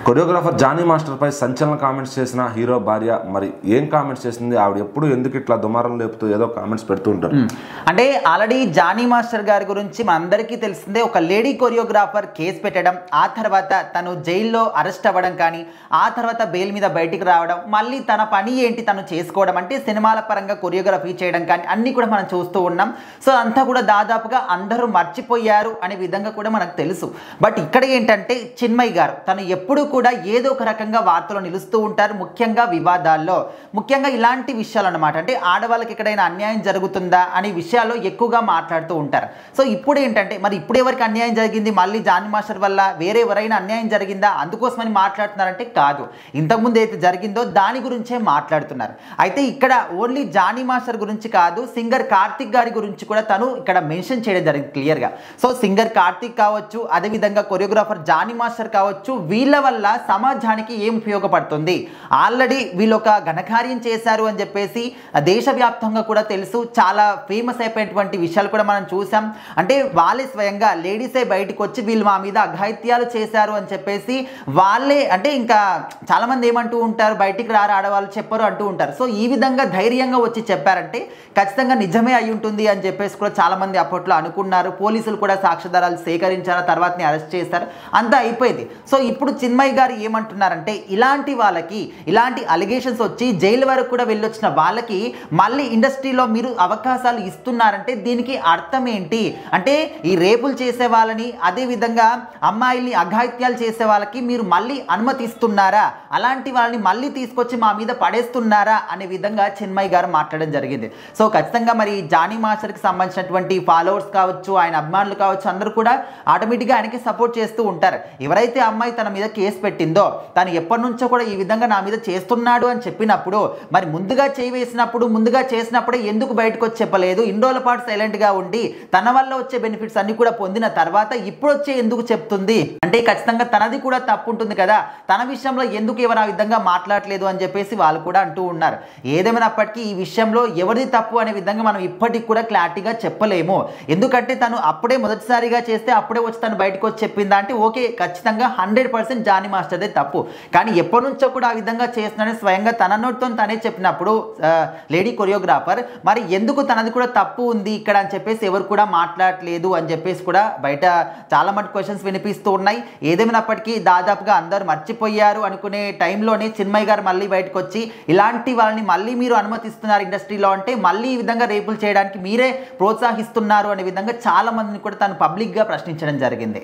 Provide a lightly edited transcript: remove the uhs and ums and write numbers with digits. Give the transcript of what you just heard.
Choreographer Johnny master పై సంచలన comments చేసిన hero భార్య మరి ఏం కామెంట్స్ చేసింది, ఆవిడ ఎప్పుడు ఎందుకు ఇట్లా దుమారం లేపుతూ ఏదో కామెంట్స్ పెడుతూ ఉంటారు. అంటే ఆల్రెడీ జానీ మాస్టర్ గారి గురించి మనందరికీ తెలిసిందే. ఒక లేడీ కొరియోగ్రాఫర్ కేసు పెట్టడం, ఆ తర్వాత తను జైల్లో అరెస్ట్ అవ్వడం, కానీ ఆ తర్వాత బెయిల్ మీద బయటికి రావడం, మళ్ళీ తన పని ఏంటి తను చేసుకోవడం, అంటే సినిమాల పరంగా కొరియోగ్రఫీ చేయడం కానీ అన్నీ కూడా మనం చూస్తూ ఉన్నాం. సో అంతా కూడా దాదాపుగా అందరూ మర్చిపోయారు అనే విధంగా కూడా మనకు తెలుసు. బట్ ఇక్కడ ఏంటంటే చిన్మయి గారు తను ఎప్పుడు కూడా ఏదో ఒక రకంగా వార్తలు నిలుస్తూ ఉంటారు, ముఖ్యంగా వివాదాల్లో, ముఖ్యంగా ఇలాంటి విషయాలు అన్నమాట. అంటే ఆడవాళ్ళకి ఎక్కడైనా అన్యాయం జరుగుతుందా అనే విషయాల్లో ఎక్కువగా మాట్లాడుతూ ఉంటారు. సో ఇప్పుడు ఏంటంటే మరి ఇప్పుడు ఎవరికి అన్యాయం జరిగింది, మళ్ళీ జానీ మాస్టర్ వల్ల వేరే ఎవరైనా అన్యాయం జరిగిందా అందుకోసమని మాట్లాడుతున్నారంటే కాదు, ఇంతకుముందు ఏదైతే జరిగిందో దాని గురించే మాట్లాడుతున్నారు. అయితే ఇక్కడ ఓన్లీ జానీ మాస్టర్ గురించి కాదు, సింగర్ కార్తిక్ గారి గురించి కూడా తను ఇక్కడ మెన్షన్ చేయడం జరిగింది క్లియర్గా. సో సింగర్ కార్తిక్ కావచ్చు, అదేవిధంగా కొరియోగ్రాఫర్ జానీ మాస్టర్ కావచ్చు, వీళ్ళ వల్ల సమాజానికి ఏం ఉపయోగపడుతుంది, ఆల్రెడీ వీళ్ళు ఒక ఘనకార్యం చేశారు అని చెప్పేసి దేశవ్యాప్తంగా కూడా తెలుసు. చాలా ఫేమస్ అయిపోయినటువంటి విషయాలు కూడా మనం చూసాం. అంటే వాళ్ళే స్వయంగా లేడీసే బయటకు వచ్చి వీళ్ళు మా మీద అఘాయిత్యాలు చేశారు అని చెప్పేసి వాళ్ళే, అంటే ఇంకా చాలామంది ఏమంటూ ఉంటారు, బయటికి రారు ఆడవాళ్ళు చెప్పరు అంటూ ఉంటారు. సో ఈ విధంగా ధైర్యంగా వచ్చి చెప్పారంటే ఖచ్చితంగా నిజమే అయి ఉంటుంది అని చెప్పేసి కూడా చాలామంది అప్పట్లో అనుకున్నారు. పోలీసులు కూడా సాక్ష్యాధారాలు సేకరించారు, తర్వాతని అరెస్ట్ చేశారు, అంతా అయిపోయింది. సో ఇప్పుడు చిన్మయి గారు ఏమంటున్నారంటే ఇలాంటి వాళ్ళకి ఇలాంటి అలిగేషన్స్ వచ్చి జైలు వరకు కూడా వెళ్ళొచ్చిన వాళ్ళకి మళ్ళీ ఇండస్ట్రీలో మీరు అవకాశాలు ఇస్తున్నారంటే దీనికి అర్థం ఏంటి, అంటే ఈ రేపులు చేసే వాళ్ళని, అదేవిధంగా అమ్మాయిల్ని అఘాయిత్యాలు చేసే వాళ్ళకి మీరు మళ్ళీ అనుమతిస్తున్నారా, అలాంటి వాళ్ళని మళ్ళీ తీసుకొచ్చి మా మీద పడేస్తున్నారా అనే విధంగా చిన్మయి గారు మాట్లాడడం జరిగింది. సో ఖచ్చితంగా మరి జానీ మాస్టర్కి సంబంధించినటువంటి ఫాలోవర్స్ కావచ్చు, ఆయన అభిమానులు కావచ్చు, అందరూ కూడా ఆటోమేటిక్గా ఆయనకి సపోర్ట్ చేస్తూ ఉంటారు. ఎవరైతే అమ్మాయి తన మీద కేసు పెట్టిందో తను ఎప్పటి నుంచో కూడా ఈ విధంగా నా మీద చేస్తున్నాడు అని చెప్పినప్పుడు మరి ముందుగా చేసినప్పుడు ముందుగా చేసినప్పుడే ఎందుకు బయటకు వచ్చి చెప్పలేదు, ఇన్ని రోజుల పాటు సైలెంట్గా ఉండి తన వల్ల వచ్చే బెనిఫిట్స్ అన్ని కూడా పొందిన తర్వాత ఇప్పుడు వచ్చే ఎందుకు చెప్తుంది, అంటే ఖచ్చితంగా తనది కూడా తప్పు ఉంటుంది కదా, తన విషయంలో ఎందుకు ఎవరు ఆ విధంగా మాట్లాడలేదు అని చెప్పేసి వాళ్ళు కూడా అంటూ ఉన్నారు. ఏదేమైనప్పటికీ ఈ విషయంలో ఎవరిది తప్పు అనే విధంగా మనం ఇప్పటికి కూడా క్లారిటీగా చెప్పలేము. ఎందుకంటే తను అప్పుడే మొదటిసారిగా చేస్తే అప్పుడే వచ్చి తను బయటకు వచ్చి చెప్పిందా అంటే ఓకే, ఖచ్చితంగా 100% జానీ మాస్టర్దే తప్పు. కానీ ఎప్పటి నుంచో కూడా ఆ విధంగా చేస్తున్నాడని స్వయంగా తన నోటితో తనే చెప్పినప్పుడు లేడీ కొరియోగ్రాఫర్ మరి ఎందుకు తనది కూడా తప్పు ఉంది ఇక్కడ అని చెప్పేసి ఎవరు కూడా మాట్లాడలేదు అని చెప్పేసి కూడా బయట చాలా మటు క్వశ్చన్స్ వినిపిస్తూ ఉన్నాయి. ఏదేమైనప్పటికీ దాదాపుగా అందరూ మర్చిపోయారు అనుకునే టైంలోనే చిన్మయి గారు మళ్ళీ బయటకు వచ్చి ఇలాంటి వాళ్ళని మళ్ళీ మీరు అనుమతిస్తున్నారు ఇండస్ట్రీలో అంటే మళ్ళీ ఈ విధంగా రేపులు చేయడానికి మీరే ప్రోత్సహిస్తున్నారు అనే విధంగా చాలా మందిని కూడా తను పబ్లిక్గా ప్రశ్నించడం జరిగింది.